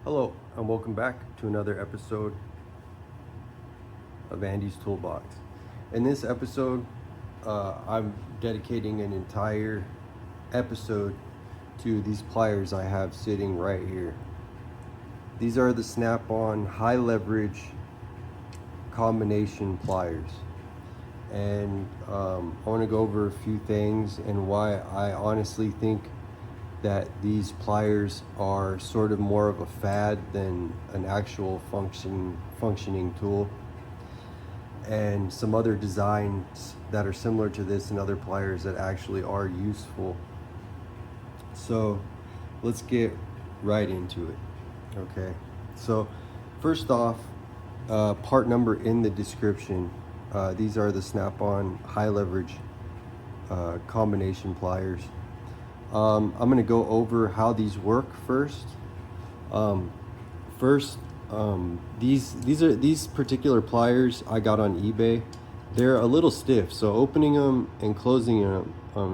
Hello and welcome back to another episode of Andy's Toolbox. In this episode, I'm dedicating an entire episode to these pliers I have sitting right here. These are the Snap-on high leverage combination pliers. And I want to go over a few things and why I honestly think that these pliers are sort of more of a fad than an actual functioning tool, and some other designs that are similar to this and other pliers that actually are useful. So let's get right into it. Okay, so first off, part number in the description. These are the Snap-on high leverage combination pliers. I'm going to go over how these work first. These particular pliers I got on eBay. They're a little stiff, so opening them and closing them,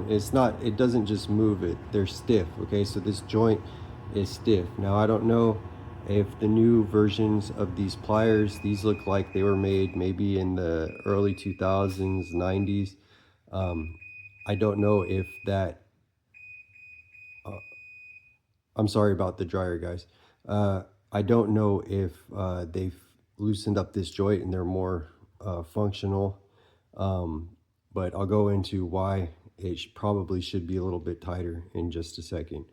it doesn't just move it. They're stiff. Okay, so this joint is stiff. Now I don't know if the new versions of these pliers, these look like they were made maybe in the early 2000s, 90s. I don't know if that. I'm sorry about the dryer, guys. I don't know if they've loosened up this joint and they're more functional, but I'll go into why it probably should be a little bit tighter in just a second.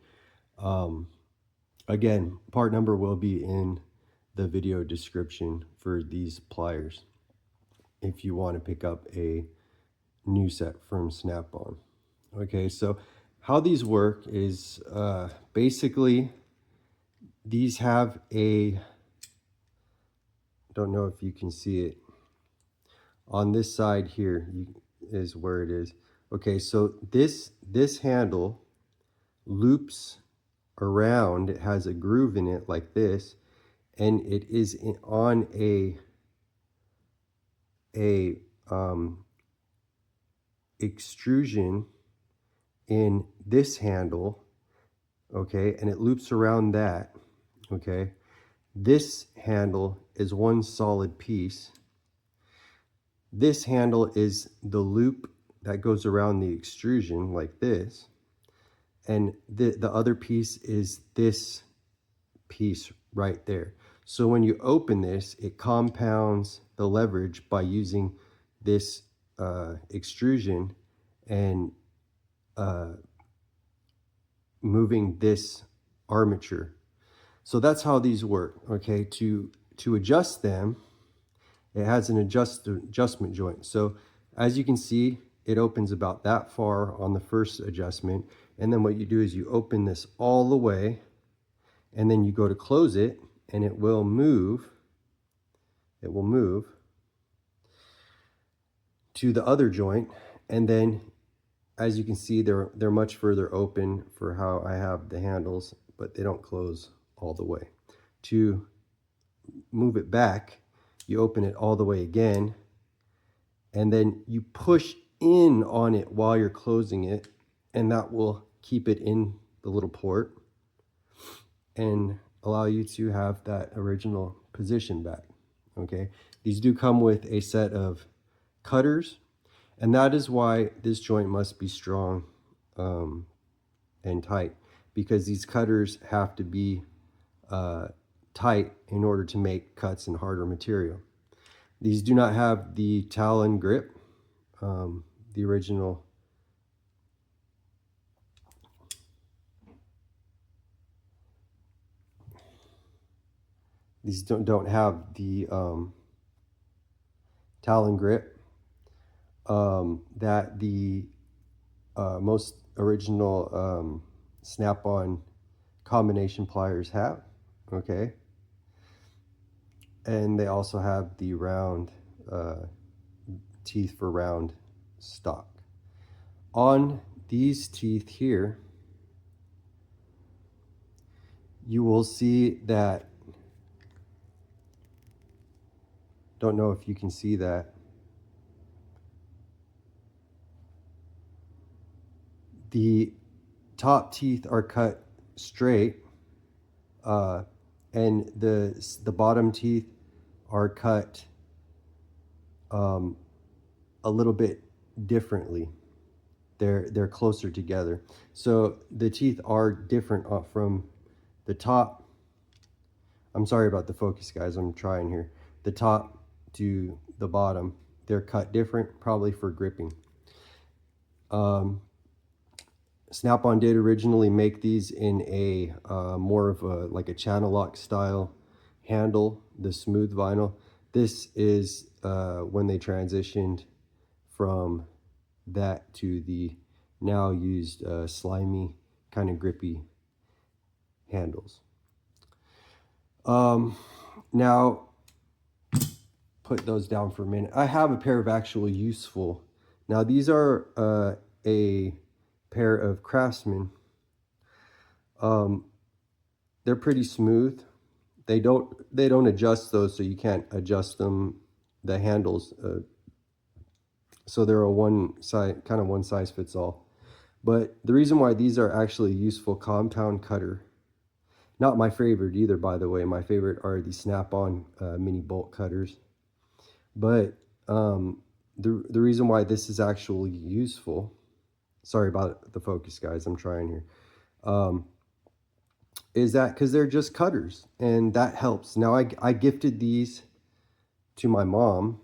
Again, part number will be in the video description for these pliers if you want to pick up a new set from Snap-on. Okay, so how these work is basically these have don't know if you can see it on this side here, is where it is. Okay, so this handle loops around. It has a groove in it like this, and it is on a extrusion in this handle. Okay, and it loops around that. Okay, this handle is one solid piece. This handle is the loop that goes around the extrusion like this, and the other piece is this piece right there. So when you open this, it compounds the leverage by using this extrusion and moving this armature. So that's how these work. Okay, to adjust them, it has an adjustment joint. So as you can see, it opens about that far on the first adjustment, and then what you do is you open this all the way, and then you go to close it, and it will move to the other joint. And then as you can see, they're much further open for how I have the handles, but they don't close all the way. To move it back, you open it all the way again, and then you push in on it while you're closing it, and that will keep it in the little port and allow you to have that original position back. Okay, these do come with a set of cutters, and that is why this joint must be strong and tight, because these cutters have to be tight in order to make cuts in harder material. These do not have the Talon grip, the original. These don't have the Talon grip that the most original Snap-on combination pliers have. Okay, and they also have the round teeth for round stock. On these teeth here, you will see that, don't know if you can see that, the top teeth are cut straight, and the bottom teeth are cut a little bit differently. They're closer together. So the teeth are different from the top. I'm sorry about the focus, guys. I'm trying here. The top to the bottom, they're cut different, probably for gripping. Snap-on did originally make these in a more of a like a channel lock style handle, the smooth vinyl. This is when they transitioned from that to the now used slimy, kind of grippy handles. Now, put those down for a minute. I have a pair of actual useful. Now, these are a pair of Craftsman. They're pretty smooth. They don't adjust those, so you can't adjust them, the handles. So they're a one size fits all. But the reason why these are actually useful, compound cutter. Not my favorite either, by the way. My favorite are the Snap-on mini bolt cutters. But the reason why this is actually useful, sorry about the focus, guys, I'm trying here, is that because they're just cutters, and that helps. Now, I gifted these to my mom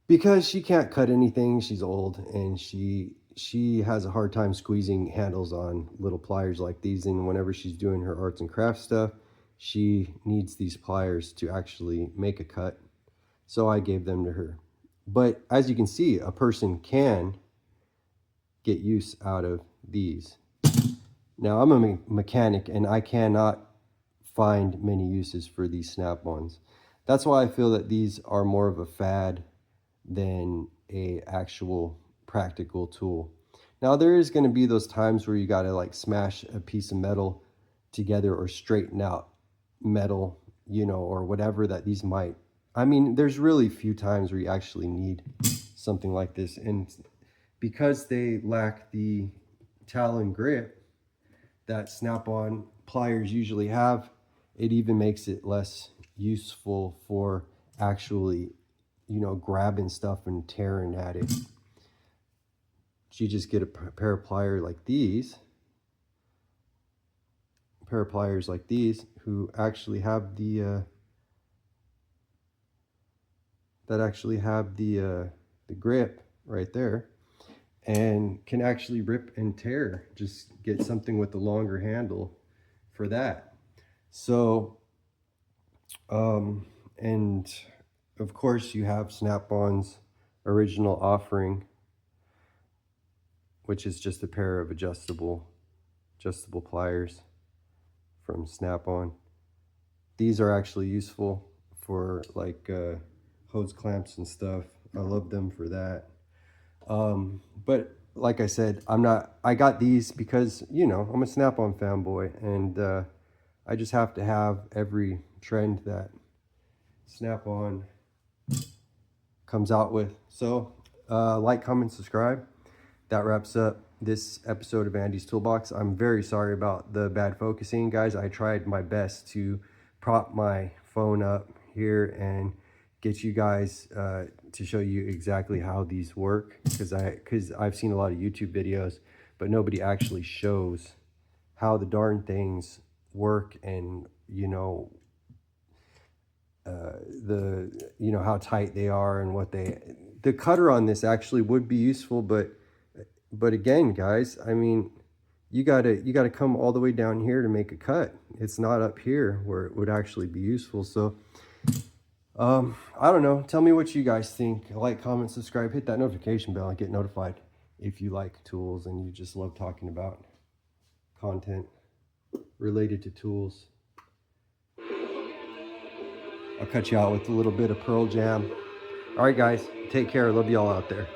because she can't cut anything. She's old, and she has a hard time squeezing handles on little pliers like these, and whenever she's doing her arts and crafts stuff, she needs these pliers to actually make a cut. So I gave them to her. But as you can see, a person can get use out of these. Now, I'm a mechanic, and I cannot find many uses for these Snap-ons. That's why I feel that these are more of a fad than a actual practical tool. Now, there is going to be those times where you got to like smash a piece of metal together or straighten out metal, you know, or whatever that these might. I mean, there's really few times where you actually need something like this. And because they lack the Talon grip that Snap-on pliers usually have, it even makes it less useful for actually, you know, grabbing stuff and tearing at it. You just get a pair of pliers like these, who actually have the the grip right there, and can actually rip and tear. Just get something with a longer handle for that. So, and of course you have Snap-on's original offering, which is just a pair of adjustable pliers from Snap-on. These are actually useful for like hose clamps and stuff. I love them for that. But like I said, I got these because, you know, I'm a Snap-on fanboy, and I just have to have every trend that Snap-on comes out with. So like, comment, subscribe. That wraps up this episode of Andy's Toolbox. I'm very sorry about the bad focusing, guys. I tried my best to prop my phone up here and get you guys to show you exactly how these work, because I've seen a lot of YouTube videos, but nobody actually shows how the darn things work, and you know, how tight they are, and what the cutter on this actually would be useful, but again, guys, I mean, you gotta come all the way down here to make a cut. It's not up here where it would actually be useful. So I don't know. Tell me what you guys think. Like, comment, subscribe, hit that notification bell, and get notified if you like tools and you just love talking about content related to tools. I'll cut you out with a little bit of Pearl Jam. All right, guys, take care. Love you all out there.